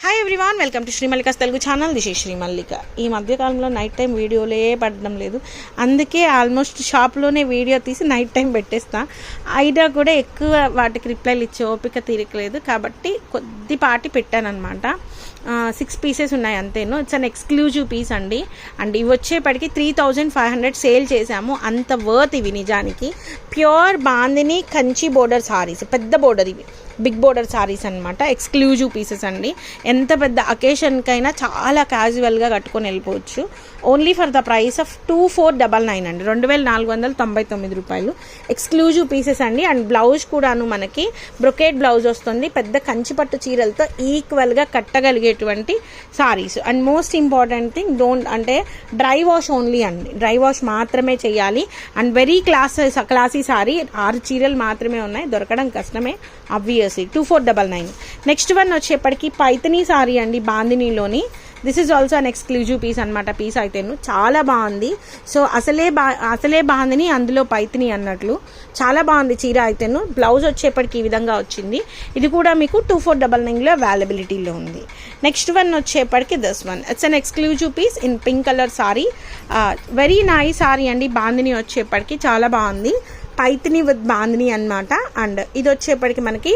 Hi everyone, welcome to Sri Mallika's Telugu channel. This is Sri Mallika. ఈ మధ్యకాలంలో night time వీడియోలే పడడం లేదు, అందుకే ఆల్మోస్ట్ షాప్లోనే వీడియో తీసి నైట్ టైం పెట్టేస్తా. అయినా కూడా ఎక్కువ వాటికి రిప్లైలు ఇచ్చే ఓపిక తీరకలేదు, కాబట్టి కొద్దిపాటి పెట్టాను అనమాట. 6 పీసెస్ ఉన్నాయి అంతేను. ఇట్స్ అన్ ఎక్స్క్లూజివ్ పీస్ అండి. అండ్ ఇవి వచ్చేప్పటికి 3500 సేల్ చేసాము. అంత వర్త్ ఇవి నిజానికి. ప్యూర్ బాందిని కంచి బోర్డర్ సారీస్, పెద్ద బోర్డర్, ఇవి బిగ్ బోర్డర్ సారీస్ అనమాట. ఎక్స్క్లూజివ్ పీసెస్ అండి. ఎంత పెద్ద అకేషన్కైనా చాలా క్యాజువల్గా కట్టుకొని వెళ్ళిపోవచ్చు. Only for the price of 2499 అండి, 2499 రూపాయలు. ఎక్స్క్లూజివ్ పీసెస్ అండి. అండ్ బ్లౌజ్ కూడాను మనకి బ్రొకేట్ బ్లౌజ్ వస్తుంది. పెద్ద కంచిపట్టు చీరలతో ఈక్వల్గా కట్టగలిగేటువంటి sarees. And most important thing, అంటే డ్రై వాష్ ఓన్లీ అండి, డ్రై వాష్ మాత్రమే చేయాలి. And very classy sorry. 6 చీరలు మాత్రమే ఉన్నాయి, దొరకడం కష్టమే ఆబ్వియస్లీ. 2499. నెక్స్ట్ వన్ వచ్చేప్పటికి పైతనీ సారీ అండి, బాందినీలోని. This is also an exclusive piece అనమాట. పీస్ అయితేను చాలా బాగుంది. సో అసలే బాందిని, అందులో పైతనీ అన్నట్లు చాలా బాగుంది చీర అయితేను. బ్లౌజ్ వచ్చేప్పటికి ఈ విధంగా వచ్చింది. ఇది కూడా మీకు 2499లో అవైలబిలిటీలో ఉంది. నెక్స్ట్ వన్ వచ్చేప్పటికి this one, it's an exclusive piece in pink colour sari. Very nice sari అండి. బాందిని వచ్చేప్పటికి చాలా బాగుంది. పైతనీ విత్ బాందిని అనమాట. అండ్ ఇది వచ్చేప్పటికి మనకి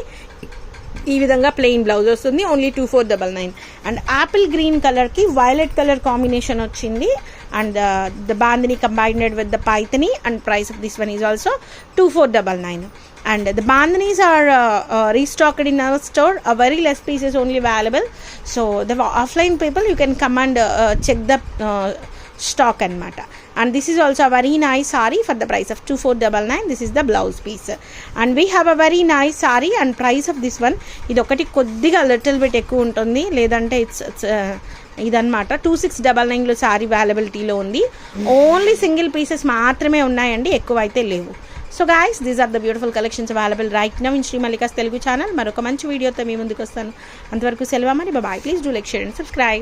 ఈ విధంగా ప్లెయిన్ బ్లౌజ్ వస్తుంది. ఓన్లీ 2499. అండ్ యాపిల్ గ్రీన్ కలర్కి వైలెట్ కలర్ కాంబినేషన్ వచ్చింది. And the bandhani combined with the Paithani. And price of this one is also 2499. And the bandhanis are restocked in our store. A very less pieces only available. So the offline people, you can come and check the stock anamata. And this is also a very nice saree for the price of 2499. This is the blouse piece. And we have a very nice saree. And price of this one, ఇది ఒకటి కొద్దిగా little bit ఎక్కువ ఉంటుంది, లేదంటే it's ఇదన్నమాట. 2699లో sorry అవైలబిలిటీలో ఉంది. Only single pieces మాత్రమే ఉన్నాయండి, ఎక్కువ అయితే లేవు. So guys, these are the beautiful collections available right now in Srimallikas Telugu channel. మరొక మంచి వీడియోతో మీ ముందుకు వస్తాను. అంతవరకు సెలవు మరి, bye. Please do like, share and subscribe.